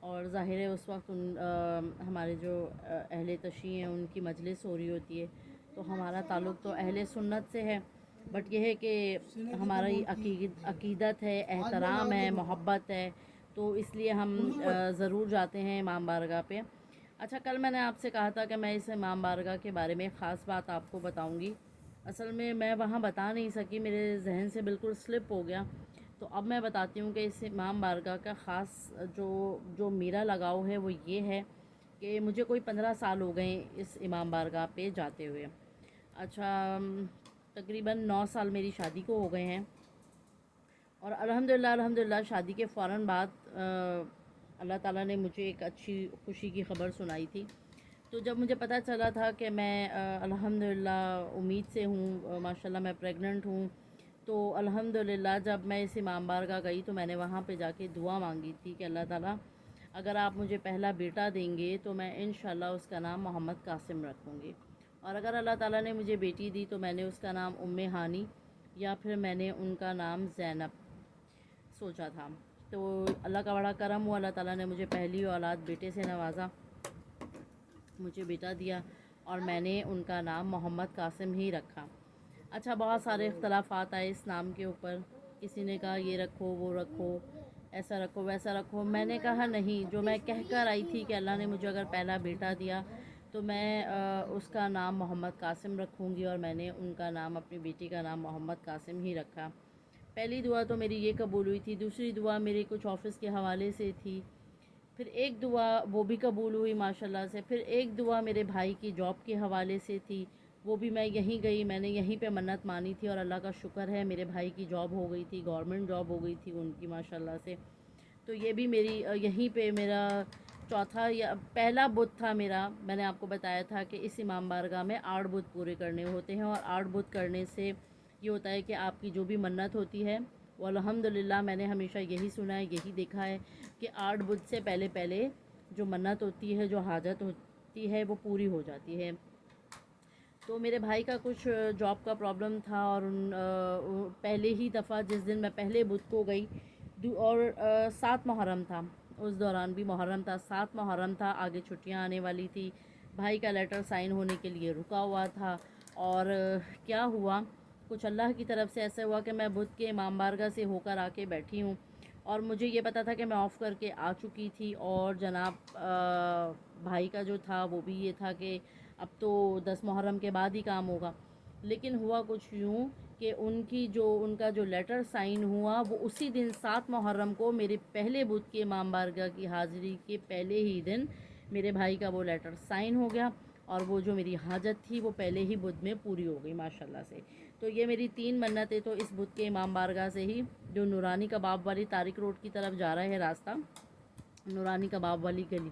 اور ظاہر ہے اس وقت ہمارے جو اہل تشیع ہیں ان کی مجلس ہو رہی ہوتی ہے، تو ہمارا تعلق تو اہل سنت سے ہے، بٹ یہ ہے کہ ہماری عقیدت ہے، احترام ہے، محبت ہے، تو اس لیے ہم ضرور جاتے ہیں امام بارگاہ پہ۔ اچھا، کل میں نے آپ سے کہا تھا کہ میں اس امام بارگاہ کے بارے میں ایک خاص بات آپ کو بتاؤں گی، اصل میں وہاں بتا نہیں سکی، میرے ذہن سے بالکل سلپ ہو گیا، تو اب میں بتاتی ہوں کہ اس امام بارگاہ کا خاص جو میرا لگاؤ ہے وہ یہ ہے کہ مجھے کوئی 15 سال ہو گئے اس امام بارگاہ پہ جاتے ہوئے۔ اچھا، تقریباً 9 سال میری شادی کو ہو گئے ہیں، اور الحمدللہ شادی کے فوراً بعد اللہ تعالیٰ نے مجھے ایک اچھی خوشی کی خبر سنائی تھی۔ تو جب مجھے پتہ چلا تھا کہ میں الحمدللہ امید سے ہوں، ماشاءاللہ میں پریگننٹ ہوں، تو الحمدللہ جب میں اس امام بارگاہ گئی تو میں نے وہاں پہ جا کے دعا مانگی تھی کہ اللہ تعالیٰ اگر آپ مجھے پہلا بیٹا دیں گے تو میں انشاءاللہ اس کا نام محمد قاسم رکھوں گی، اور اگر اللہ تعالیٰ نے مجھے بیٹی دی تو میں نے اس کا نام ہانی یا پھر میں نے ان کا نام زینب سوچا تھا۔ تو اللہ کا بڑا کرم ہوا، اللہ تعالیٰ نے مجھے پہلی اولاد بیٹے سے نوازا، مجھے بیٹا دیا، اور میں نے ان کا نام محمد قاسم ہی رکھا۔ اچھا، بہت سارے اختلافات آئے اس نام کے اوپر، کسی نے کہا یہ رکھو، وہ رکھو، ایسا رکھو، ویسا رکھو، میں نے کہا نہیں، جو میں کہہ کر آئی تھی کہ اللہ نے مجھے اگر پہلا بیٹا دیا تو میں اس کا نام محمد قاسم رکھوں گی، اور میں نے ان کا نام، اپنی بیٹی کا نام محمد قاسم ہی رکھا۔ پہلی دعا تو میری یہ قبول ہوئی تھی، دوسری دعا میری کچھ آفس کے حوالے سے تھی، پھر ایک دعا وہ بھی قبول ہوئی ماشاءاللہ سے، پھر ایک دعا میرے بھائی کی جاب کے حوالے سے تھی، وہ بھی میں یہیں گئی، میں نے یہیں پہ منت مانی تھی، اور اللہ کا شکر ہے میرے بھائی کی جاب ہو گئی تھی، گورنمنٹ جاب ہو گئی تھی ان کی ماشاءاللہ سے۔ تو یہ بھی میری یہیں پہ میرا چوتھا یا پہلا بت تھا میرا، میں نے آپ کو بتایا تھا کہ اس امام بارگاہ میں 8 بت پورے کرنے ہوتے ہیں، اور 8 بت کرنے سے یہ ہوتا ہے کہ آپ کی جو بھی منت ہوتی ہے وہ الحمدللہ میں نے ہمیشہ یہی سنا ہے، یہی دیکھا ہے کہ 8 بت سے پہلے جو منت ہوتی ہے، جو حاجت ہوتی ہے وہ پوری ہو جاتی ہے۔ تو میرے بھائی کا کچھ جاب کا پرابلم تھا، اور پہلے ہی دفعہ جس دن میں پہلے بدھ کو گئی، اور 7 محرم تھا، اس دوران بھی محرم تھا، 7 محرم تھا، آگے چھٹیاں آنے والی تھی، بھائی کا لیٹر سائن ہونے کے لیے رکا ہوا تھا، اور کیا ہوا، کچھ اللہ کی طرف سے ایسا ہوا کہ میں بدھ کے امام بارگاہ سے ہو کر آ کے بیٹھی ہوں، اور مجھے یہ پتا تھا کہ میں آف کر کے آ چکی تھی، اور جناب بھائی کا جو تھا وہ بھی یہ تھا کہ اب تو 10 محرم کے بعد ہی کام ہوگا، لیکن ہوا کچھ یوں کہ ان کا جو لیٹر سائن ہوا وہ اسی دن 7 محرم کو میرے پہلے بدھ کے امام بارگاہ کی حاضری کے پہلے ہی دن میرے بھائی کا وہ لیٹر سائن ہو گیا، اور وہ جو میری حاجت تھی وہ پہلے ہی بدھ میں پوری ہو گئی ماشاءاللہ سے۔ تو یہ میری 3 منتیں تو اس بدھ کے امام بارگاہ سے ہی، جو نورانی کباب والی طارق روڈ کی طرف جا رہا ہے راستہ، نورانی کباب والی گلی،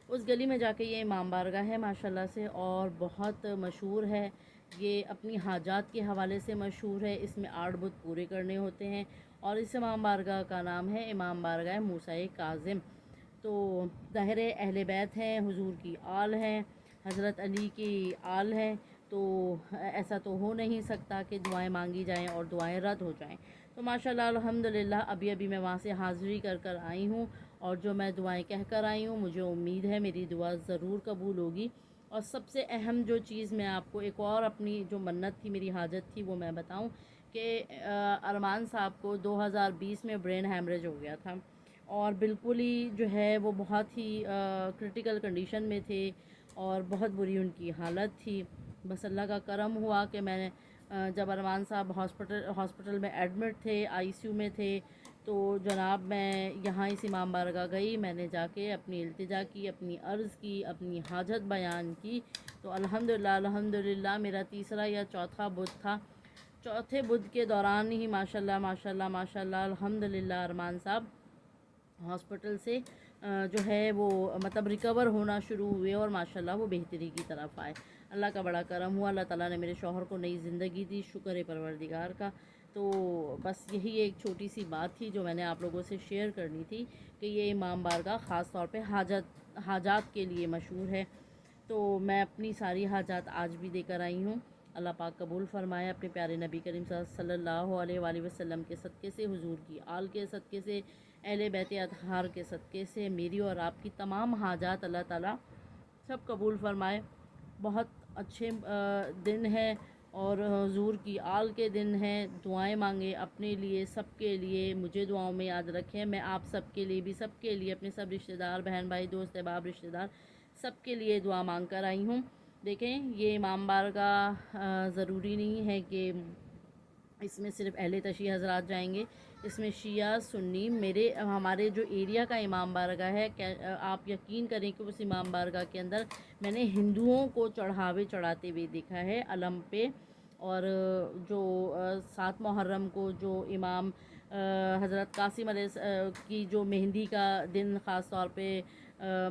اس گلی میں جا کے یہ امام بارگاہ ہے ماشاءاللہ سے، اور بہت مشہور ہے، یہ اپنی حاجات کے حوالے سے مشہور ہے، اس میں 8 بت پورے کرنے ہوتے ہیں، اور اس امام بارگاہ کا نام ہے امام بارگاہ موسیٰ کاظم۔ تو ظاہر اہل بیت ہیں، حضور کی آل ہیں، حضرت علی کی آل ہیں، تو ایسا تو ہو نہیں سکتا کہ دعائیں مانگی جائیں اور دعائیں رد ہو جائیں۔ تو ماشاءاللہ الحمدللہ ابھی میں وہاں سے حاضری کر آئی ہوں، اور جو میں دعائیں کہہ کر آئی ہوں مجھے امید ہے میری دعا ضرور قبول ہوگی۔ اور سب سے اہم جو چیز میں آپ کو ایک اور اپنی جو منت تھی، میری حاجت تھی، وہ میں بتاؤں کہ ارمان صاحب کو 2020 میں برین ہیمریج ہو گیا تھا، اور بالکل ہی جو ہے وہ بہت ہی کرٹیکل کنڈیشن میں تھے، اور بہت بری ان کی حالت تھی۔ بس اللہ کا کرم ہوا کہ میں نے جب ارمان صاحب ہاسپٹل میں ایڈمٹ تھے، آئی سی یو میں تھے، تو جناب میں یہاں اس امام بارگاہ گئی، میں نے جا کے اپنی التجا کی، اپنی عرض کی، اپنی حاجت بیان کی، تو الحمدللہ میرا تیسرا یا چوتھا بدھ تھا، چوتھے بدھ کے دوران ہی ماشاءاللہ الحمدللہ ارمان صاحب ہاسپٹل سے جو ہے وہ مطلب ریکور ہونا شروع ہوئے، اور ماشاءاللہ وہ بہتری کی طرف آئے۔ اللہ کا بڑا کرم ہوا، اللہ تعالیٰ نے میرے شوہر کو نئی زندگی دی، شکر ہے پروردگار کا۔ تو بس یہی ایک چھوٹی سی بات تھی جو میں نے آپ لوگوں سے شیئر کرنی تھی کہ یہ امام بارگاہ خاص طور پہ حاجات کے لیے مشہور ہے، تو میں اپنی ساری حاجات آج بھی دے کر آئی ہوں۔ اللہ پاک قبول فرمائے، اپنے پیارے نبی کریم صلی اللہ علیہ وآلہ وسلم کے صدقے سے، حضور کی آل کے صدقے سے اہل بیت اطہار کے صدقے سے میری اور آپ کی تمام حاجات اللہ تعالیٰ سب قبول فرمائے۔ بہت اچھے دن ہے اور حضور کی آل کے دن ہیں، دعائیں مانگیں اپنے لیے، سب کے لیے، مجھے دعاؤں میں یاد رکھیں۔ میں آپ سب کے لیے بھی، سب کے لیے، اپنے سب رشتہ دار، بہن بھائی، دوست احباب، رشتہ دار سب کے لیے دعا مانگ کر آئی ہوں۔ دیکھیں یہ امام بارگاہ ضروری نہیں ہے کہ اس میں صرف اہل تشیع حضرات جائیں گے، اس میں شیعہ سنی ہمارے جو ایریا کا امام بارگاہ ہے، آپ یقین کریں کہ اس امام بارگاہ کے اندر میں نے ہندوؤں کو چڑھاوے چڑھاتے ہوئے دیکھا ہے علم پہ۔ اور جو 7 محرم کو جو امام حضرت قاسم علیہ کی جو مہندی کا دن خاص طور پہ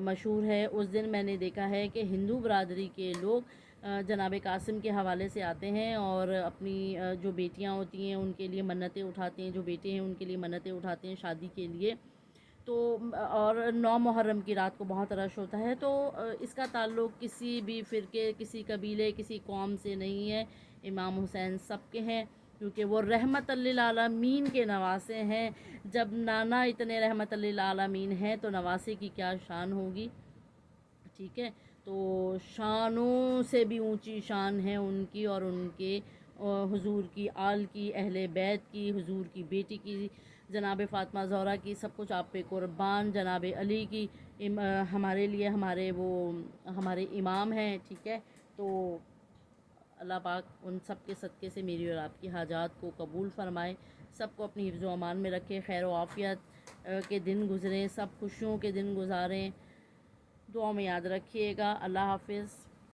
مشہور ہے، اس دن میں نے دیکھا ہے کہ ہندو برادری کے لوگ جناب قاسم کے حوالے سے آتے ہیں اور اپنی جو بیٹیاں ہوتی ہیں ان کے لیے منتیں اٹھاتے ہیں، جو بیٹے ہیں ان کے لیے منتیں اٹھاتے ہیں شادی کے لیے۔ تو اور 9 محرم کی رات کو بہت رش ہوتا ہے۔ تو اس کا تعلق کسی بھی فرقے، کسی قبیلے، کسی قوم سے نہیں ہے۔ امام حسین سب کے ہیں کیونکہ وہ رحمت للعالمین کے نواسے ہیں۔ جب نانا اتنے رحمت للعالمین ہیں تو نواسے کی کیا شان ہوگی، ٹھیک ہے؟ تو شانوں سے بھی اونچی شان ہے ان کی اور ان کے حضور کی آل کی، اہل بیت کی، حضور کی بیٹی کی، جناب فاطمہ زہرا کی، سب کچھ آپ پہ قربان، جناب علی کی، ہمارے لیے ہمارے امام ہیں، ٹھیک ہے؟ تو اللہ پاک ان سب کے صدقے سے میری اور آپ کی حاجات کو قبول فرمائے، سب کو اپنی حفظ و امان میں رکھے، خیر و عافیت کے دن گزریں، سب خوشیوں کے دن گزاریں، دعاؤں میں یاد رکھیے گا۔ اللہ حافظ۔